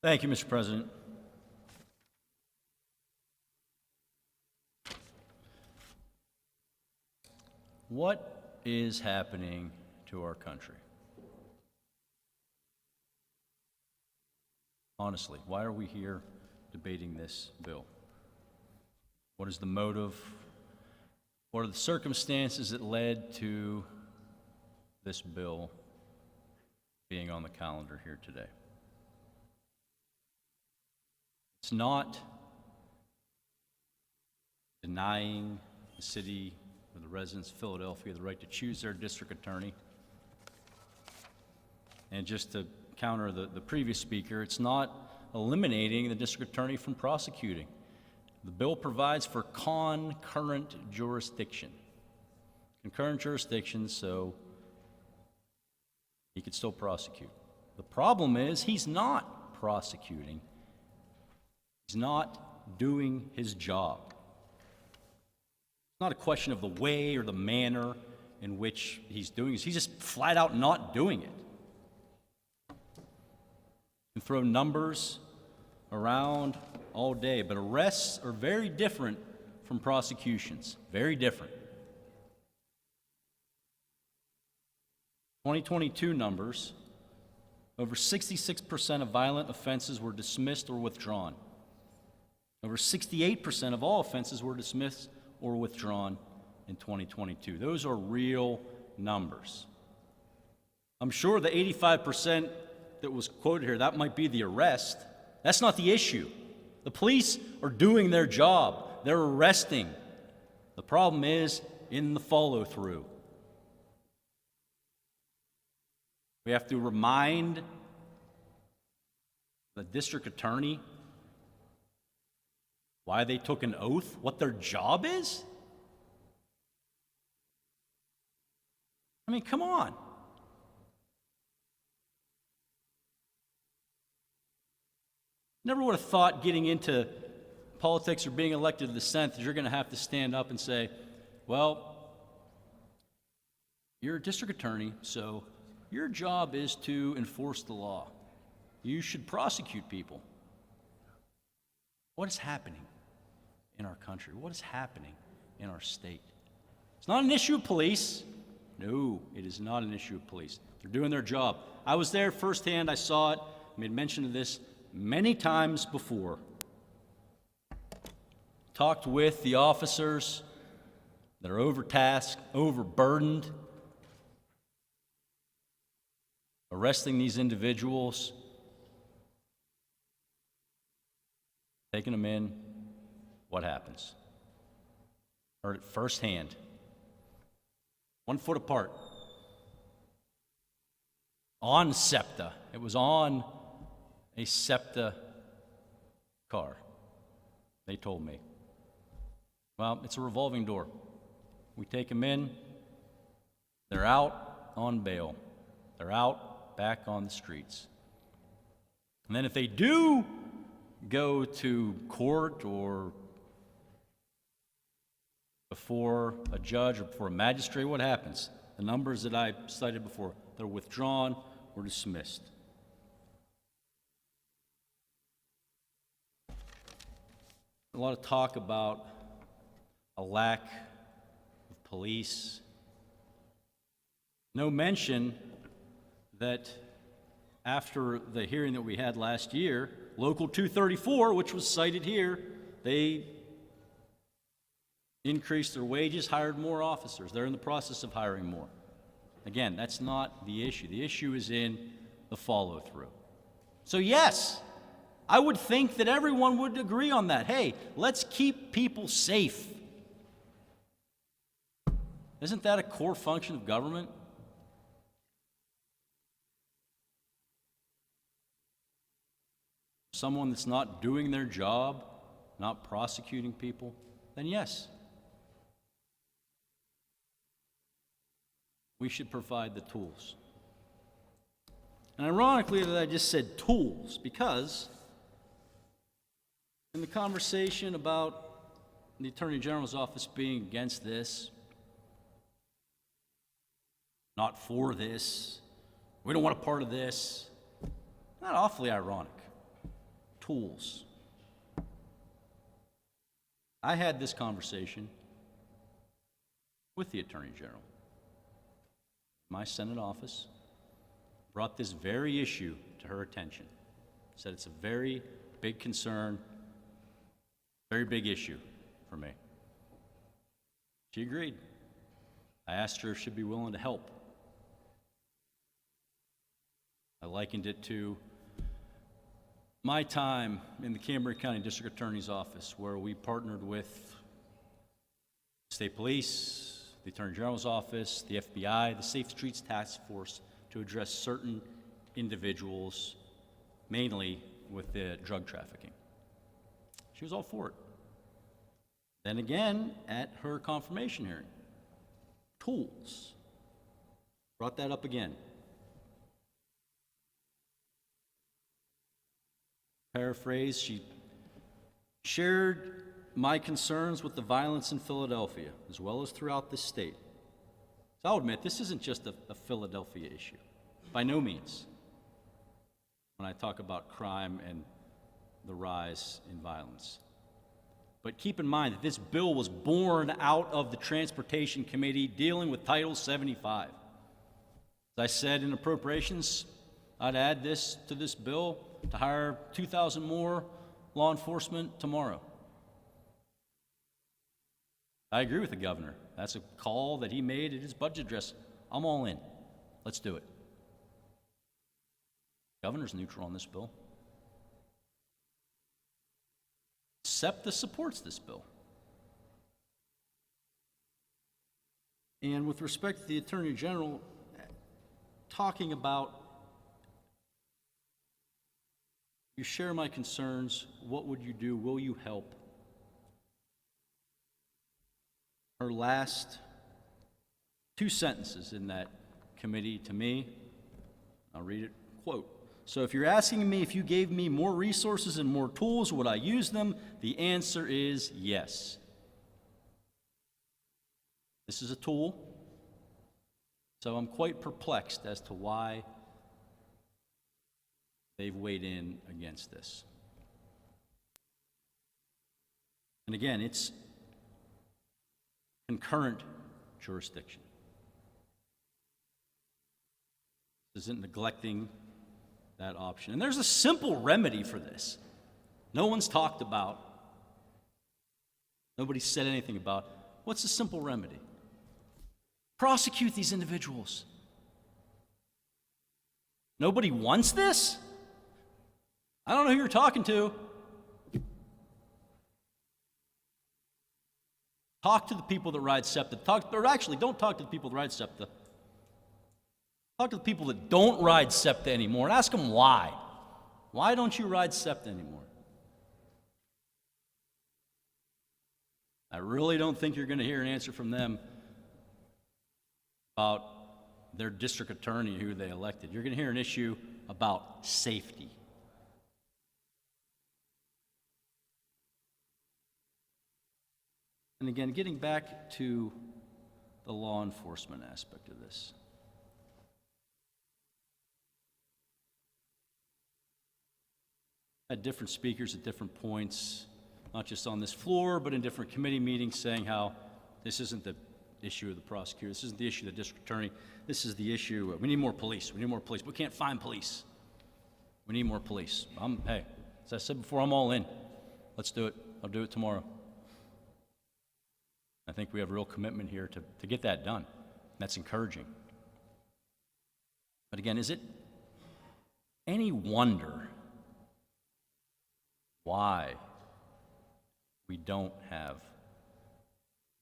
Thank you, Mr. President. What is happening to our country? Honestly, why are we here debating this bill? What is the motive? What are the circumstances that led to this bill being on the calendar here today? It's not denying the city or the residents of Philadelphia the right to choose their district attorney. And just to counter the previous speaker, it's not eliminating the district attorney from prosecuting. The bill provides for concurrent jurisdiction. Concurrent jurisdiction, so he could still prosecute. The problem is he's not prosecuting. He's not doing his job. It's not a question of the way or the manner in which he's doing it. He's just flat out not doing it. You can throw numbers around all day, but arrests are very different from prosecutions. Very different. 2022 numbers, over 66% of violent offenses were dismissed or withdrawn. Over 68% of all offenses were dismissed or withdrawn in 2022. Those are real numbers. I'm sure the 85% that was quoted here, that might be the arrest. That's not the issue. The police are doing their job. They're arresting. The problem is in the follow-through. We have to remind the district attorney why they took an oath, what their job is? I mean, come on. Never would have thought getting into politics or being elected to the Senate that you're going to have to stand up and say, well, you're a district attorney, so your job is to enforce the law. You should prosecute people. What is happening in our country? What is happening in our state? It's not an issue of police. No, it is not an issue of police. They're doing their job. I was there firsthand. I saw it. I made mention of this many times before. Talked with the officers that are overtasked, overburdened, arresting these individuals, taking them in. What happens? Heard it firsthand. 1 foot apart. On SEPTA. It was on a SEPTA car. They told me. Well, it's a revolving door. We take them in. They're out on bail. They're out back on the streets. And then if they do go to court or before a judge or before a magistrate, what happens? The numbers that I cited before, they're withdrawn or dismissed. A lot of talk about a lack of police. No mention that after the hearing that we had last year, Local 234, which was cited here, they increased their wages, hired more officers. They're in the process of hiring more. Again, that's not the issue. The issue is in the follow-through. So yes, I would think that everyone would agree on that. Hey, let's keep people safe. Isn't that a core function of government? Someone that's not doing their job, not prosecuting people, then yes, we should provide the tools. And ironically that I just said tools, because in the conversation about the Attorney General's office being against this, not for this, we don't want a part of this, not awfully ironic. Tools. I had this conversation with the Attorney General. My Senate office brought this very issue to her attention. Said it's a very big concern, very big issue for me. She agreed. I asked her if she'd be willing to help. I likened it to my time in the Cambria County District Attorney's Office, where we partnered with State Police, the Attorney General's Office, the FBI, the Safe Streets Task Force, to address certain individuals, mainly with the drug trafficking. She was all for it. Then again, at her confirmation hearing, tools. Brought that up again. Paraphrase, she shared my concerns with the violence in Philadelphia, as well as throughout the state. So I'll admit, this isn't just a Philadelphia issue, by no means, when I talk about crime and the rise in violence. But keep in mind that this bill was born out of the Transportation Committee dealing with Title 75. As I said in appropriations, I'd add this to this bill to hire 2,000 more law enforcement tomorrow. I agree with the governor. That's a call that he made at his budget address. I'm all in. Let's do it. The governor's neutral on this bill. SEPTA supports this bill. And with respect to the Attorney General, talking about, you share my concerns, what would you do, will you help? Her last two sentences in that committee to me, I'll read it, quote, "So if you're asking me if you gave me more resources and more tools, would I use them? The answer is yes." This is a tool, so I'm quite perplexed as to why they've weighed in against this. And again, it's concurrent jurisdiction. This isn't neglecting that option. And there's a simple remedy for this. No one's talked about, nobody's said anything about. What's the simple remedy? Prosecute these individuals. Nobody wants this? I don't know who you're talking to. Talk to the people that ride SEPTA. Don't talk to the people that ride SEPTA. Talk to the people that don't ride SEPTA anymore and ask them why. Why don't you ride SEPTA anymore? I really don't think you're going to hear an answer from them about their district attorney who they elected. You're going to hear an issue about safety. And again, getting back to the law enforcement aspect of this. I had different speakers at different points, not just on this floor, but in different committee meetings, saying how this isn't the issue of the prosecutor, this isn't the issue of the district attorney, this is the issue of, we need more police, we can't find police. We need more police. Hey, as I said before, I'm all in. Let's do it. I'll do it tomorrow. I think we have real commitment here to get that done. That's encouraging. But again, is it any wonder why we don't have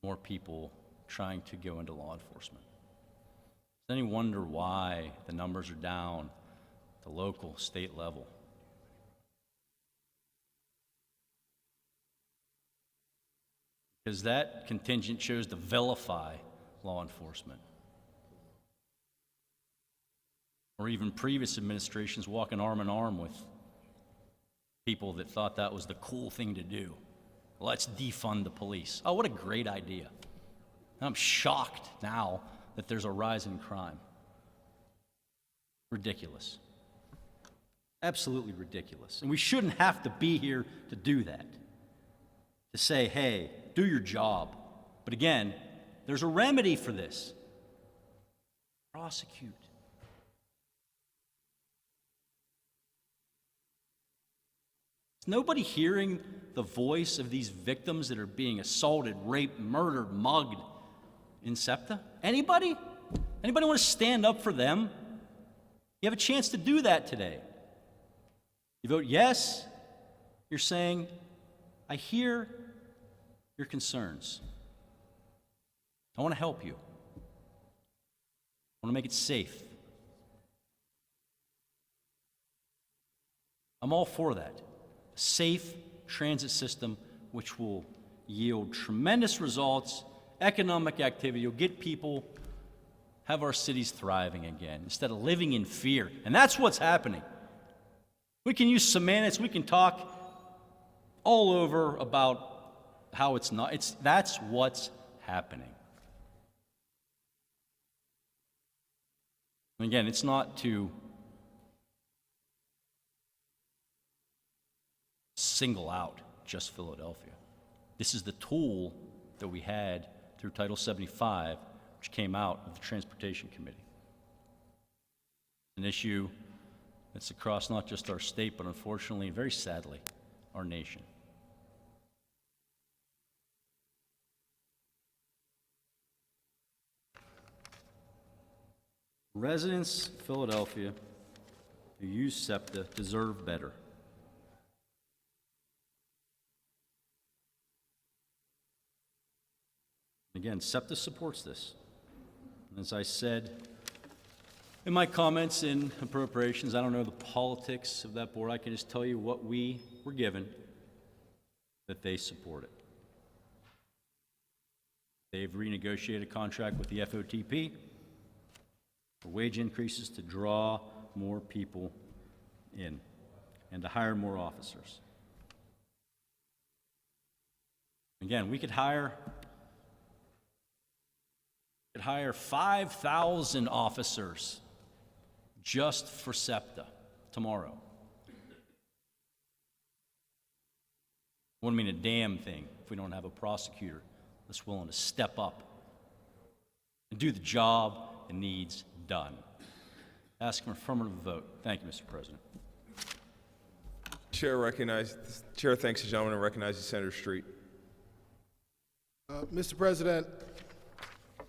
more people trying to go into law enforcement? Is it any wonder why the numbers are down at the local, state level? Because that contingent chose to vilify law enforcement. Or even previous administrations walking arm in arm with people that thought that was the cool thing to do. Let's defund the police. Oh, what a great idea. I'm shocked now that there's a rise in crime. Ridiculous. Absolutely ridiculous. And we shouldn't have to be here to do that. To say, hey, do your job. But again, there's a remedy for this. Prosecute. Is nobody hearing the voice of these victims that are being assaulted, raped, murdered, mugged in SEPTA? Anybody? Anybody want to stand up for them? You have a chance to do that today. You vote yes, you're saying, I hear your concerns. I want to help you. I want to make it safe. I'm all for that. A safe transit system which will yield tremendous results, economic activity. You'll get people, have our cities thriving again instead of living in fear. And that's what's happening. We can use semantics. We can talk all over about how it's not. That's what's happening. And again, it's not to single out just Philadelphia. This is the tool that we had through Title 75, which came out of the Transportation Committee. An issue that's across not just our state, but unfortunately, and very sadly, our nation. Residents of Philadelphia who use SEPTA deserve better. Again, SEPTA supports this. As I said in my comments in appropriations, I don't know the politics of that board. I can just tell you what we were given, that they support it. They've renegotiated a contract with the FOTP for wage increases to draw more people in and to hire more officers. Again, we could hire 5,000 officers just for SEPTA tomorrow. Wouldn't mean a damn thing if we don't have a prosecutor that's willing to step up and do the job that needs done. Ask for an affirmative vote. Thank you, Mr. President. Chair thanks the gentleman and recognizes Senator Street. Mr. President,